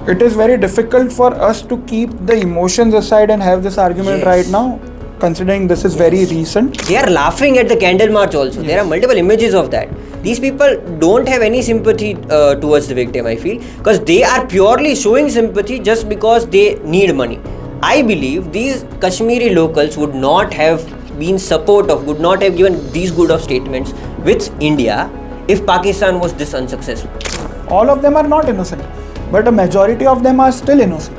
it is very difficult for us to keep the emotions aside and have this argument right now, considering this is very recent. They are laughing at the candle march also. There are multiple images of that. These people don't have any sympathy towards the victim, I feel, because they are purely showing sympathy just because they need money. I believe these Kashmiri locals would not have been supportive, would not have given these good of statements with India if Pakistan was this unsuccessful. All of them are not innocent, but a majority of them are still innocent.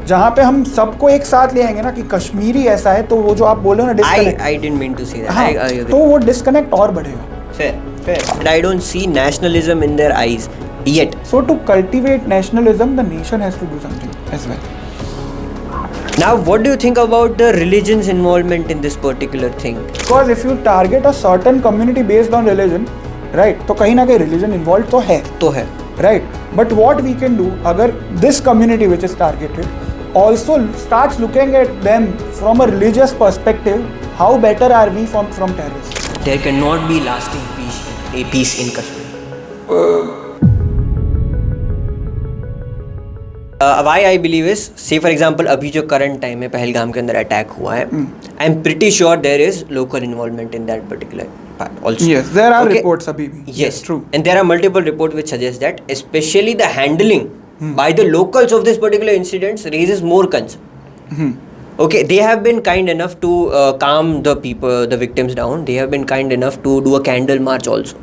जहाँ पे हम सबको एक साथ ले आएंगे ना कि कश्मीरी ऐसा है, तो वो जो आप बोल रहे हो ना disconnect, I didn't mean to say that. हाँ, I agree. तो वो डिस्कनेक्ट और बढ़ेगा. Fair. And I don't see nationalism in their eyes yet. So to cultivate nationalism, the nation has to do something as well. Now, what do you think about the religion's involvement in this particular thing? Because if you target a certain community based on religion, right, तो कहीं ना कहीं religion involved तो है. Right. But what we can do, अगर this community which is targeted also starts looking at them from a religious perspective, how better are we from terrorists? There cannot be lasting peace in Kashmir. Why I believe is, say for example, अभी जो current time में पहलगाम के अंदर attack हुआ है, I'm pretty sure there is local involvement in that particular part also. Yes, there are reports अभी भी. Yes, true. And there are multiple reports which suggest that, especially the handling by the locals of this particular incidents raises more concern. Okay, they have been kind enough to calm the people, the victims down. They have been kind enough to do a candle march also.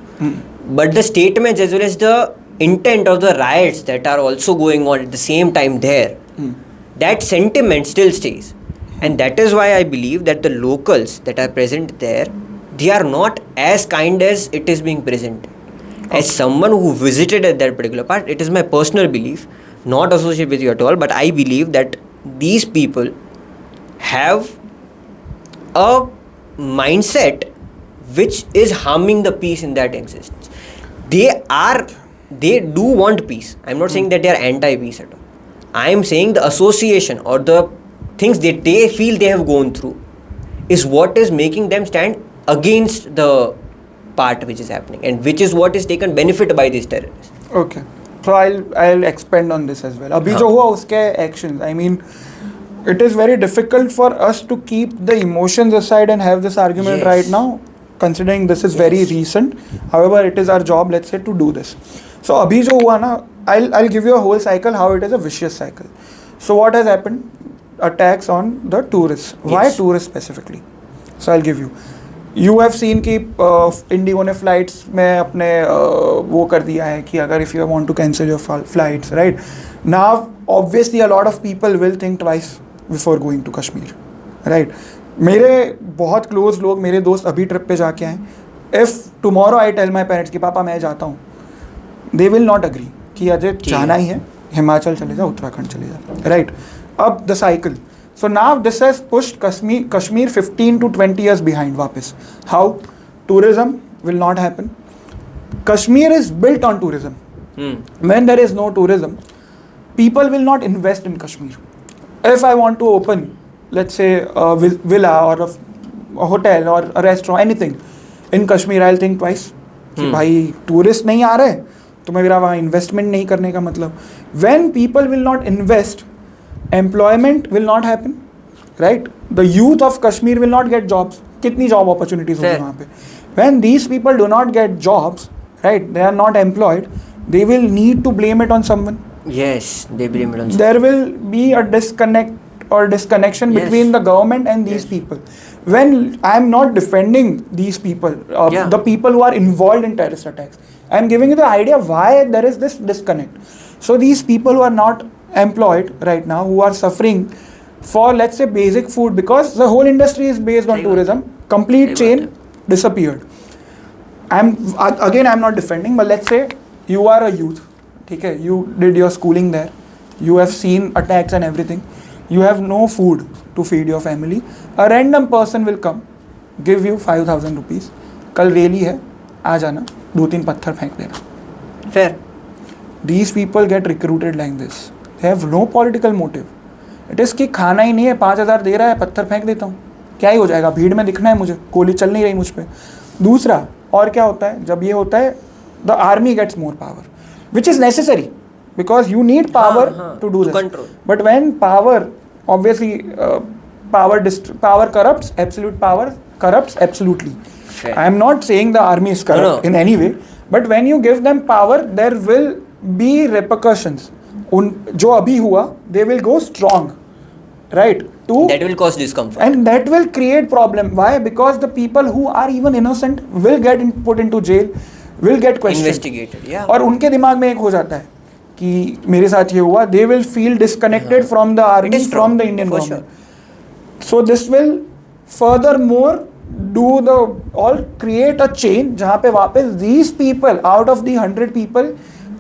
But the statements as well as the intent of the riots that are also going on at the same time there, that sentiment still stays. And that is why I believe that the locals that are present there, they are not as kind as it is being presented. As someone who visited at that particular part, it is my personal belief, not associated with you at all, but I believe that these people have a mindset which is harming the peace in that existence. They do want peace. I'm not saying that they are anti-peace at all. I am saying the association or the things that they feel they have gone through is what is making them stand against the part which is happening, and which is what is taken benefit by these terrorists. Okay, so I'll expand on this as well. अभी जो हुआ उसके actions, I mean, it is very difficult for us to keep the emotions aside and have this argument right now, considering this is very recent. However, it is our job, let's say, to do this. So अभी जो हुआ ना, I'll give you a whole cycle how it is a vicious cycle. So what has happened? Attacks on the tourists. Why tourists specifically? So I'll give you. You have seen कि Indigo ने flights में अपने वो कर दिया है कि अगर if you want to cancel your flights, right? Now obviously a lot of people will think twice before going to Kashmir, right? मेरे बहुत क्लोज लोग, मेरे दोस्त अभी ट्रिप पे जाके आए. If tomorrow I tell my parents कि पापा मैं जाता हूँ, they will not agree कि अजय जाना ही है, हिमाचल चले जा, उत्तराखंड चले जा, right? अब the cycle. So now this has pushed Kashmir 15 to 20 years behind वापस. How? Tourism will not happen. Kashmir is built on tourism. When there is no tourism, people will not invest in Kashmir. If I want to open, let's say a villa or a hotel or a restaurant, anything in Kashmir, I'll think twice. कि भाई tourist नहीं आ रहे तो मैं मेरा वहाँ investment नहीं करने का मतलब. When people will not invest, employment will not happen, right? The youth of Kashmir will not get jobs. कितनी job opportunities होंगी वहाँ पे? When these people do not get jobs, right, they are not employed, they will need to blame it on someone. Yes, they blame it on someone. There will be a disconnection between the government and these people. When I am not defending these people, the people who are involved in terrorist attacks, I am giving you the idea why there is this disconnect. So these people who are not employed right now, who are suffering for, let's say, basic food, because the whole industry is based on tourism, complete chain disappeared. I'm not defending, but let's say you are a youth, okay, you did your schooling there, you have seen attacks and everything, you have no food to feed your family, a random person will come, give you 5,000 rupees, कल rally है, आ जाना, 2-3 पत्थर फेंक देना. Fair. These people get recruited like this. They have no political motive. It is कि खाना ही नहीं है, 5,000 दे रहा है, पत्थर फेंक देता हूँ, क्या ही हो जाएगा, भीड़ में दिखना है मुझे, गोली चल नहीं रही मुझ पे. दूसरा और क्या होता है, जब ये होता है, the army gets more power, which is necessary. because you need power to do this. Control. But when power, obviously, power corrupts. Absolute power corrupts absolutely. Fair. I am not saying the army is corrupt in any way, but when you give them power, there will be repercussions. जो अभी हुआ, they will go strong, right? That will cause discomfort. And that will create problem. Why? Because the people who are even innocent will get put into jail, will get questioned. Investigated, yeah. और उनके दिमाग में एक हो जाता है कि मेरे साथ ये हुआ. They will feel disconnected from the army, from the Indian government. So this will furthermore create a chain जहाँ पे वापस these people out of the 100 people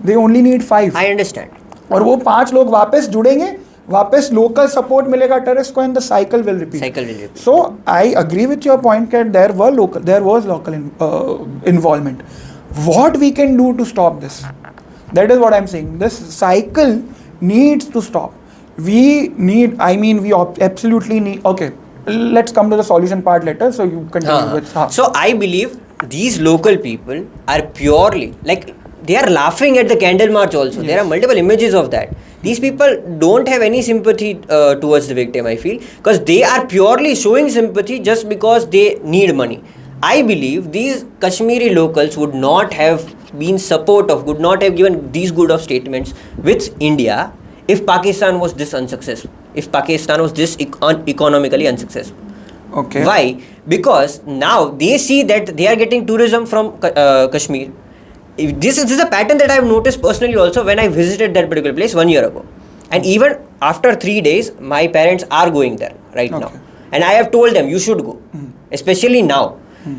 they only need 5. I understand. और वो 5 लोग वापस जुड़ेंगे, वापस लोकल सपोर्ट मिलेगा टेररिस्ट को, and the cycle will repeat. So I agree with your point that there was local involvement. What we can do to stop this, that is what I am saying. This cycle needs to stop. We need, I mean we absolutely need. Okay, let's come to the solution part later, so you continue with So I believe these local people are purely like they are laughing at the candle march also. Yes. There are multiple images of that. These people don't have any sympathy towards the victim, I feel, because they are purely showing sympathy just because they need money. I believe these Kashmiri locals would not have been supportive, would not have given these good of statements with India if Pakistan was this unsuccessful, if Pakistan was this economically unsuccessful. Okay. Why? Because now they see that they are getting tourism from Kashmir. This is a pattern that I have noticed personally also when I visited that particular place 1 year ago. And even after 3 days, my parents are going there right now. And I have told them, you should go, especially now.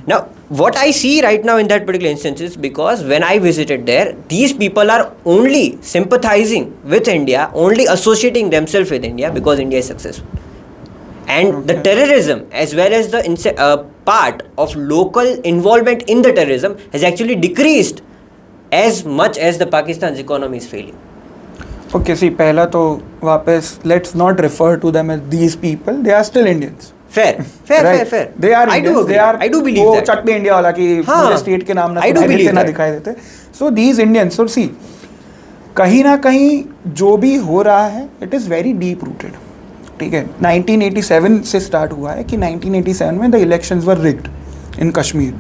Now, what I see right now in that particular instance is because when I visited there, these people are only sympathizing with India, only associating themselves with India because India is successful. And the terrorism as well as the part of local involvement in the terrorism has actually decreased as much as the Pakistan's economy is failing. Okay, see, पहला तो वापस let's not refer to them as these people. They are still Indians. Fair. They are Indians. I do agree. I do believe that. चक भी India वाला कि मुझे state के नाम ना दिखाई देते. So these Indians, so see, कहीं ना कहीं जो भी हो रहा है, it is very deep rooted. ठीक है, 1987 से स्टार्ट हुआ है कि 1987 में the elections were rigged in Kashmir.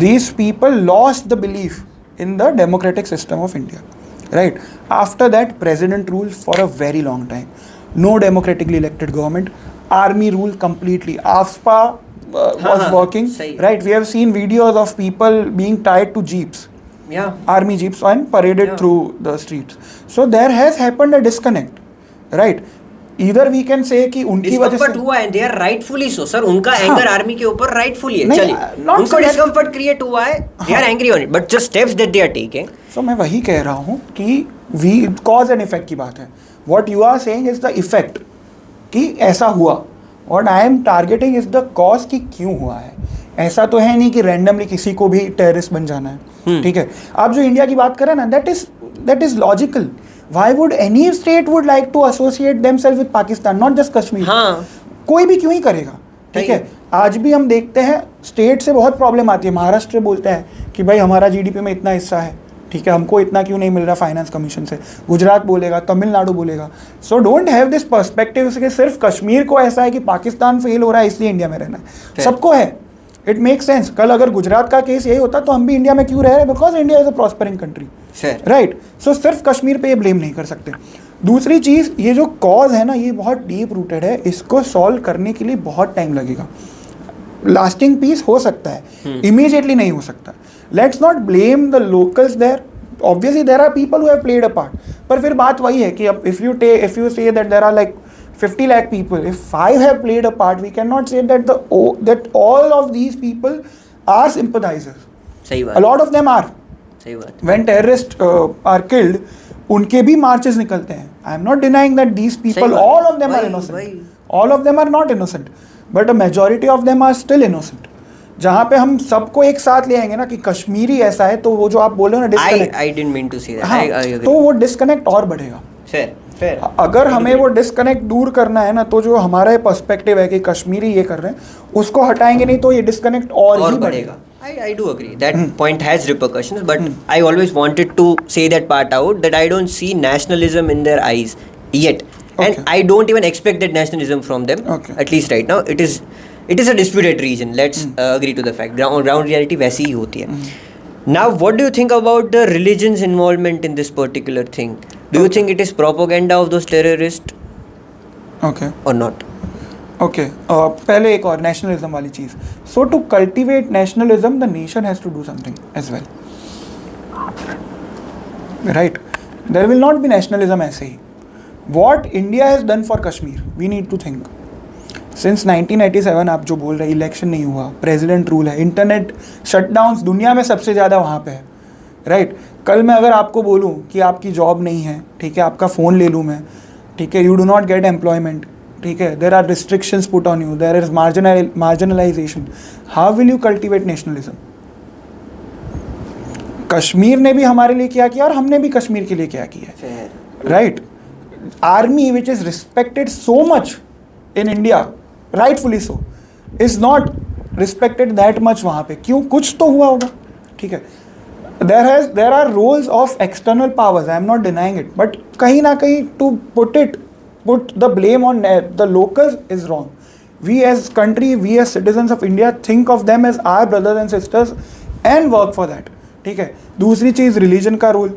These people lost the belief in the democratic system of India. Right? After that, president ruled for a very long time. No democratically elected government. Army rule completely. AFSPA was working. Right? We have seen videos of people being tied to jeeps. Yeah. Army jeeps and paraded through the streets. So there has happened a disconnect. Right? Either we can say कि उनकी वजह से हुआ है, they are rightfully so, sir. उनका anger army के ऊपर rightfully है. चलिए, उनको discomfort create हुआ है. They are angry on it, but just steps that they are taking. So मैं वही कह रहा हूँ कि we cause and effect की बात है. What you are saying is the effect कि ऐसा हुआ. What I am targeting is the cause कि क्यों हुआ है. ऐसा तो है नहीं कि randomly किसी को भी terrorist बन जाना है. ठीक है. आप जो इंडिया की बात कर रहे हैं ना, that is logical. Why would any state would like to associate themselves with Pakistan, not just Kashmir? हाँ. कोई भी क्यों ही करेगा. ठीक है. आज भी हम देखते हैं स्टेट से बहुत प्रॉब्लम आती है. महाराष्ट्र बोलता है कि भाई हमारा जीडीपी में इतना हिस्सा है, ठीक है, हमको इतना क्यों नहीं मिल रहा फाइनेंस कमीशन से. गुजरात बोलेगा, तमिलनाडु बोलेगा. So don't have this perspective कि सिर्फ कश्मीर को ऐसा है कि पाकिस्तान फेल हो रहा है इसलिए इंडिया में रहना है. सबको है. It make sense. कल अगर गुजरात का केस यही होता तो हम भी इंडिया में क्यों रह रहे हैं? Because India is a prospering country. Right. So सिर्फ कश्मीर पे ये ब्लेम नहीं कर सकते. दूसरी चीज़, ये जो कॉज है ना, ये बहुत डीप रूटेड है. इसको सॉल्व करने के लिए बहुत टाइम लगेगा. लास्टिंग पीस हो सकता है, इमीडिएटली नहीं हो सकता. Let's not blame the locals there. Obviously there are people who have played a part. पर फिर बात वही है कि अब if you say that there are like 50 lakh people, if 5 have played a part, we cannot say that all of these people are sympathizers. सही बात. A lot of them are. सही बात. When terrorists are killed, उनके भी marches निकलते हैं. I am not denying that these people, all of them are innocent. All of them are not innocent, but a majority of them are still innocent. जहाँ पे हम सबको एक साथ ले आएंगे ना कि कश्मीरी ऐसा है, तो वो जो आप बोल रहे हो ना disconnect, I didn't mean to say that. हाँ, तो वो डिस्कनेक्ट और बढ़ेगा. Fair. अगर हमें वो डिस्कनेक्ट दूर करना है ना, तो जो हमारा पर्सपेक्टिव है कि कश्मीरी ये कर रहे हैं, उसको हटाएंगे नहीं तो ये डिस्कनेक्ट और ही बढ़ेगा. I do agree. That point has repercussions, but I always wanted to say that part out, that I don't see nationalism in their eyes yet. And Okay. I don't even expect that nationalism from them, Okay. at least right now. It is a disputed region. Let's agree to the fact. Ground reality वैसी ही होती है. Now, what do you think about the religion's involvement in this particular thing? Do you think it is propaganda of those terrorists Okay. or not? Okay पहले एक और nationalism वाली चीज़. So to cultivate nationalism the nation has to do something as well, right. There will not be nationalism ऐसे ही. What India has done for Kashmir we need to think. Since 1987 आप जो बोल रहे हैं, इलेक्शन नहीं हुआ, प्रेसिडेंट रूल है, इंटरनेट शटडाउन्स दुनिया में सबसे ज़्यादा वहाँ पे है, राइट. कल मैं अगर आपको बोलूँ कि आपकी जॉब नहीं है, ठीक है, आपका फ़ोन ले लूँ मैं, ठीक है, you do not get employment, ठीक है, there are restrictions put on you, there is marginalization, how will you cultivate nationalism? Kashmir ने भी हमारे लिए क्या किया और हमने भी कश्मीर के लिए क्या किया, right. Army which is respected so much in India, rightfully so, is not respected that much वहाँ पे. क्यों? कुछ तो हुआ होगा, ठीक है. there are roles of external powers, I am not denying it, but कहीं ना कहीं to put the blame on the locals is wrong. We as country, we as citizens of India think of them as our brothers and sisters and work for that, ठीक है. दूसरी चीज़ religion का role,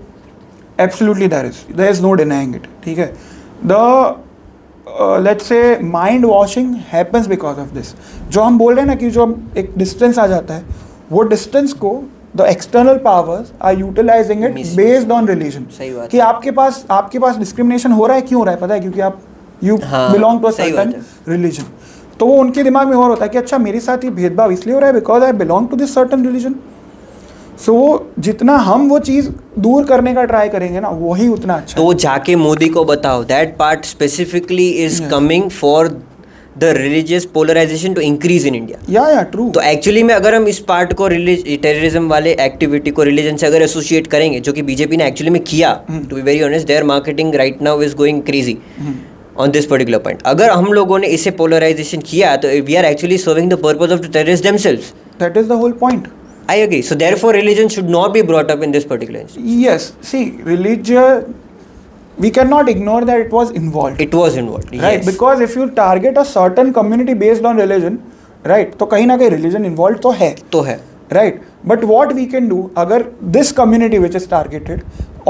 absolutely there is no denying it, ठीक है. The let's say mind washing happens because of this. जो हम बोल रहे हैं ना कि जो एक distance आ जाता है, वो distance को the external powers are utilizing it based on religion. सही बात कि आपके पास discrimination हो रहा है, क्यों हो रहा है पता है? क्योंकि आप you belong to a certain religion. तो वो उनके दिमाग में और होता है कि अच्छा मेरे साथ ये भेदभाव इसलिए हो रहा है because I belong to this certain religion. सो जितना हम वो चीज़ दूर करने का ट्राई करेंगे ना, वही उतना अच्छा. तो जाके मोदी को बताओ, that part specifically is coming for the religious polarization to increase in India. Yeah true. तो एक्चुअली में अगर हम इस पार्ट को टेररिज्म वाले एक्टिविटी को रिलीजन से अगर एसोसिएट करेंगे, जो कि बीजेपी ने एक्चुअली में किया, to be very honest, there marketing right now is going crazy on this particular point. अगर हम लोगों ने इसे पोलराइजेशन किया तो we are actually serving the purpose of the terrorist themselves. That is the whole point. I agree. So therefore, religion should not be brought up in this particular instance. Yes. See, religion, we cannot ignore that it was involved. It was involved. Right. Yes. Because if you target a certain community based on religion, right, तो कहीं ना कहीं religion involved तो है. तो है. Right. But what we can do, अगर this community which is targeted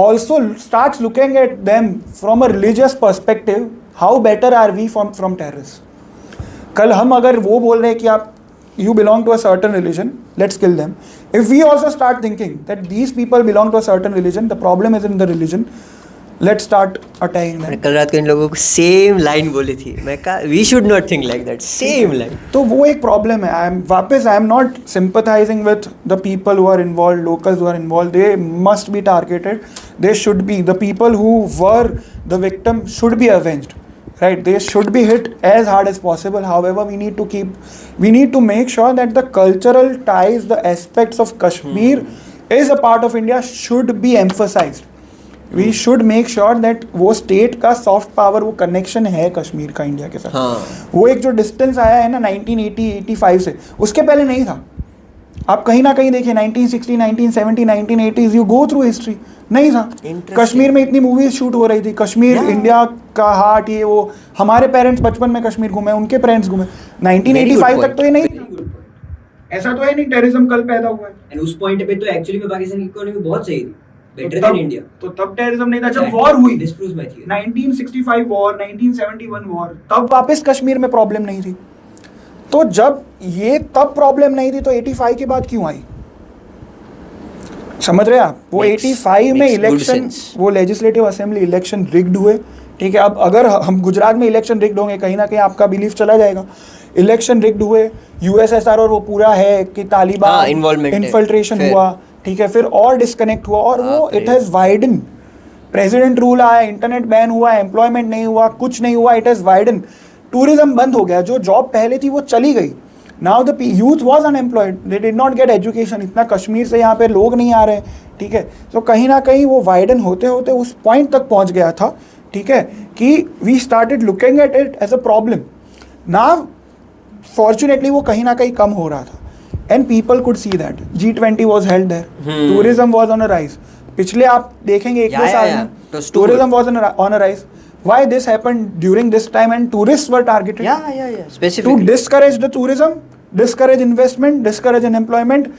also starts looking at them from a religious perspective, how better are we from terrorists? कल हम अगर वो बोल रहे हैं कि आप you belong to a certain religion, let's kill them. If we also start thinking that these people belong to a certain religion, the problem is in the religion, let's start attacking them. कल रात को इन लोगों को same line बोली थी, मैं कहा we should not think like that, same line. तो वो एक प्रॉब्लम है. I am not sympathizing with the people who are involved, locals who are involved. They must be targeted. They should be. The people who were the victim should be avenged. Right, they should be hit as hard as possible. However, we need to make sure that the cultural ties, the aspects of Kashmir is a part of India should be emphasized. We should make sure that वो state का soft power, वो connection है कश्मीर का India के साथ. वो एक जो distance आया है ना 1980-85 से, उसके पहले नहीं था. आप कहीं ना कहीं देखिए 1960, 1970, 1980s, you go through history, नहीं था. कश्मीर में इतनी मूवीज शूट हो रही थी. कश्मीर इंडिया का हार्ट, ये वो. हमारे पेरेंट्स बचपन में कश्मीर घूमे, उनके पेरेंट्स घूमे. 1985 तक तो ये नहीं था. ऐसा तो है नहीं टेररिज्म कल पैदा हुआ है. एंड उस पॉइंट पे तो एक्चुअली में पाकिस्तान की इकोनॉमी बहुत सही थी, बेटर देन इंडिया. तो तब टेररिज्म नहीं था. जब वॉर हुई, this proves my theory, 1965 war, 1971 war, तब वापस कश्मीर में प्रॉब्लम नहीं थी. तो जब ये तब प्रॉब्लम नहीं थी तो 85 के बाद क्यों आई? समझ रहे आप? वो 85 में इलेक्शन, वो लेजिस्लेटिव असेंबली इलेक्शन रिग्ड हुए, ठीक है. अब अगर हम गुजरात में इलेक्शन रिग्ड होंगे, कहीं ना कहीं आपका बिलीफ चला जाएगा. इलेक्शन रिग्ड हुए, यूएसएसआर और वो पूरा है कि तालिबान इन्फिल्ट्रेशन हुआ, ठीक है. फिर और डिस्कनेक्ट हुआ और वो it has widen. President rule आया, इंटरनेट बैन हुआ, एम्प्लॉयमेंट नहीं हुआ, कुछ नहीं हुआ, इट हैज़ वाइडन. टूरिज्म बंद हो गया, जो जॉब पहले थी वो चली गई. Now the youth was unemployed, they did not get education. इतना कश्मीर से यहाँ पे लोग नहीं आ रहे, ठीक है. तो कहीं ना कहीं वो वाइडन होते होते उस पॉइंट तक पहुँच गया था, ठीक है, कि we started looking at it as a problem. Now fortunately वो कहीं ना कहीं कम हो रहा था. and people could see that. G20 was held there. Tourism was on a rise. पिछले आप देखेंगे एक दो साल में tourism was on a rise. Why this happened during this time and tourists were targeted? Yeah. Specifically. To discourage the tourism, discourage investment, discourage unemployment,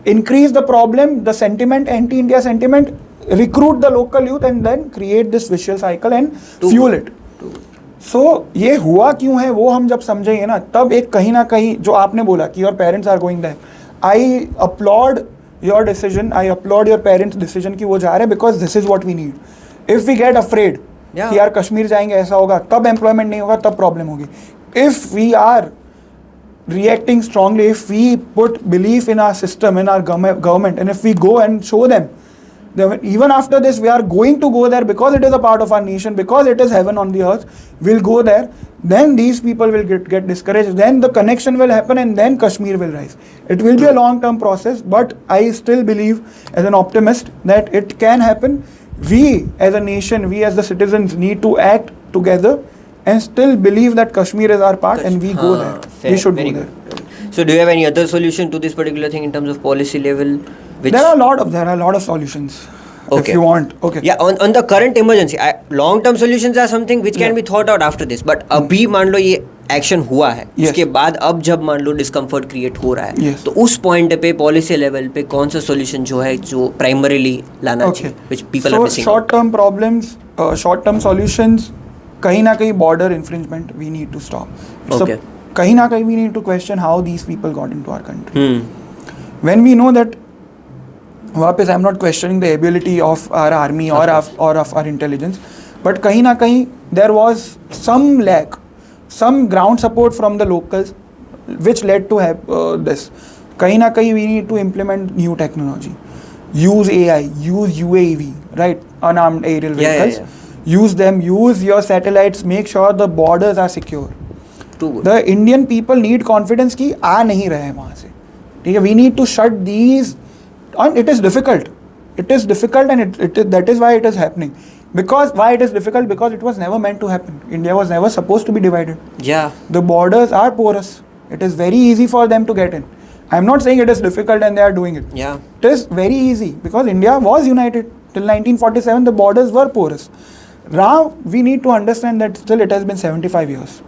increase the problem, the sentiment, anti-India sentiment, recruit the local youth and then create this vicious cycle and fuel it. So ये हुआ क्यों है वो हम जब समझेंगे ना तब एक कहीं ना कहीं जो आपने बोला कि your parents are going there. I applaud your decision. I applaud your parents' decision कि वो जा रहे हैं because this is what we need. If we get afraid कि यार कश्मीर जाएंगे ऐसा होगा तब एम्प्लॉयमेंट नहीं होगा तब प्रॉब्लम होगी. If we are reacting strongly, if we put belief in our system, in our government, and if we go and show them that even after this we are going to go there because it is a part of our nation, because it is heaven on the earth, we'll go there, then these people will get discouraged, then the connection will happen and then Kashmir will rise. It will be a long term process, but I still believe as an optimist that it can happen. We as a nation, we as the citizens need to act together and still believe that Kashmir is our part and we go there. Fair, we should go very there. good. So do you have any other solution to this particular thing in terms of policy level? There are a lot of solutions. If Okay. you want. Okay. Yeah, on the current emergency, long term solutions are something which can be thought out after this. But अभी मान लो ये action हुआ है, Yes. उसके बाद अब जब मान लो डिस्कम्फर्ट क्रिएट हो रहा है, Yes. तो उस पॉइंट पे पॉलिसी लेवल पे कौन सा सॉल्यूशन जो है जो प्राइमरीली लाना Okay. चाहिए, which people are So missing. short-term problems, short-term solutions, कहीं ना कहीं border infringement we need to stop. Okay. कहीं ना कहीं we need to question how these people got into our country. Hmm. When we know that, वापस I'm not questioning the ability of our army or of our intelligence, but कहीं ना कहीं there was some lack, some ground support from the locals, which led to this. कहीं ना कहीं we need to implement new technology, use AI, use UAV, right? Unarmed aerial vehicles. Yeah. Use them, use your satellites, make sure the borders are secure. Too good. The Indian people need confidence कि आ नहीं रहे हैं वहाँ से, ठीक है? We need to shut these, and it is difficult. It is difficult, and that is why it is happening. Because why it is difficult? Because it was never meant to happen. India was never supposed to be divided. Yeah. The borders are porous. It is very easy for them to get in. I am not saying it is difficult and they are doing it. Yeah. It is very easy because India was united. Till 1947, the borders were porous. Now we need to understand that still it has been 75 years.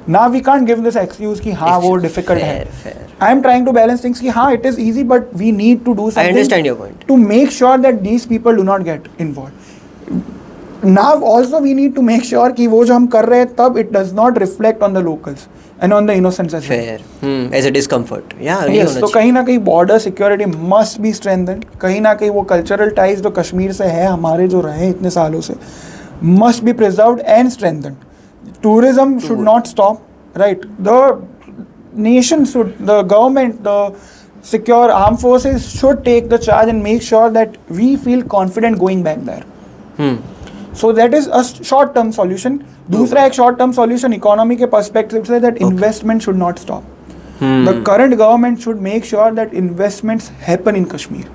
Now we can't give this excuse कि हाँ वो difficult है. Fair. I am trying to balance things कि हाँ it is easy but we need to do something. I understand your point. To make sure that these people do not get involved. Now also we need to make sure कि वो जो हम कर रहे हैं तब it does not reflect on the locals and on the innocents as well. Fair. As a discomfort. Yeah. नहीं Yes, होना तो कहीं ना कहीं border security must be strengthened. कहीं ना कहीं वो cultural ties जो कश्मीर से है हमारे जो रहे इतने सालों से must be preserved and strengthened. Tourism should not stop, right? The nation should, the government, the secure armed forces should take the charge and make sure that we feel confident going back there. So that is a short-term solution. दूसरा एक short-term solution economy के perspective से that investment should not stop. The current government should make sure that investments happen in Kashmir.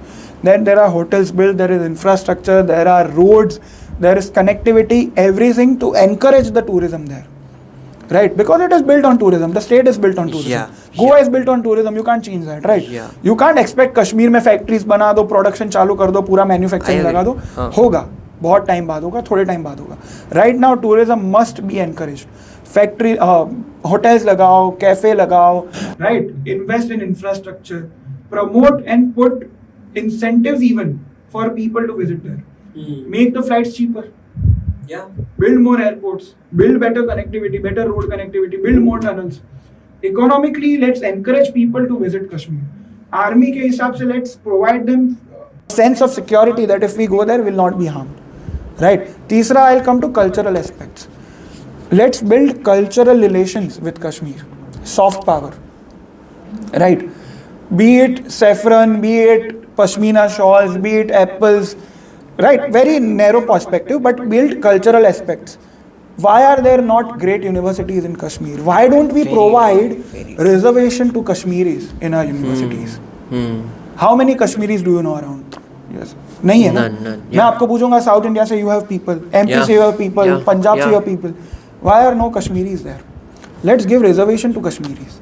That there are hotels built, there is infrastructure, there are roads, there is connectivity, everything to encourage the tourism there. Right? Because it is built on tourism. The state is built on tourism. Yeah. Goa is built on tourism. You can't change that, right? Yeah. You can't expect Kashmir में factories बना दो, production चालू कर दो, पूरा manufacturing लगा दो. होगा. बहुत टाइम बाद होगा, थोड़े टाइम बाद होगा. Right now tourism must be encouraged. Factory, hotels लगाओ, cafe लगाओ, right? Invest in infrastructure, promote and put incentives even for people to visit there. Make the flights cheaper. Yeah. Build more airports, build better connectivity, better road connectivity, build more tunnels. Economically, let's encourage people to visit Kashmir. Army के हिसाब से let's provide them sense of security that if we go there, will not be harmed. Right? तीसरा, I'll come to cultural aspects. Let's build cultural relations with Kashmir. Soft power. Right? Be it saffron, be it pashmina shawls, be it apples. Right? Very narrow perspective, but build cultural aspects. Why are there not great universities in Kashmir? Why don't we provide reservation to Kashmiris in our universities? How many Kashmiris do you know around? Yes. नहीं है ना? None. मैं आपको पूछूंगा South India से you have people, MP से you have people, Punjab से you have people. Why are no Kashmiris there? Let's give reservation to Kashmiris.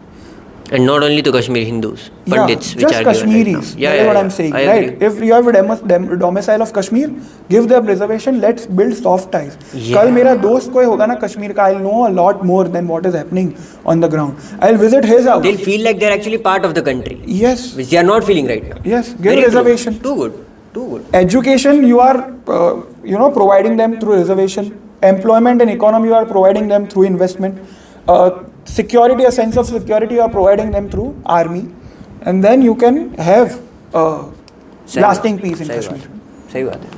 And not only to Kashmir Hindus, Pandits, which just are given right now. Kashmiris. That is what I'm saying, I right? agree. If you have a domicile of Kashmir, give them reservation. Let's build soft ties. Yeah. कल मेरा दोस्त कोई होगा ना कश्मीर का, I'll know a lot more than what is happening on the ground. I'll visit his house. They'll feel like they're actually part of the country, Yes, which they are not feeling right now. yes. Give Very true. reservation. Too good. Too good. Education, you are providing them through reservation. Employment and economy, you are providing them through investment. Security, a sense of security, you are providing them through army, and then you can have सही lasting बात- peace in सही Kashmir. बात- सही बात है.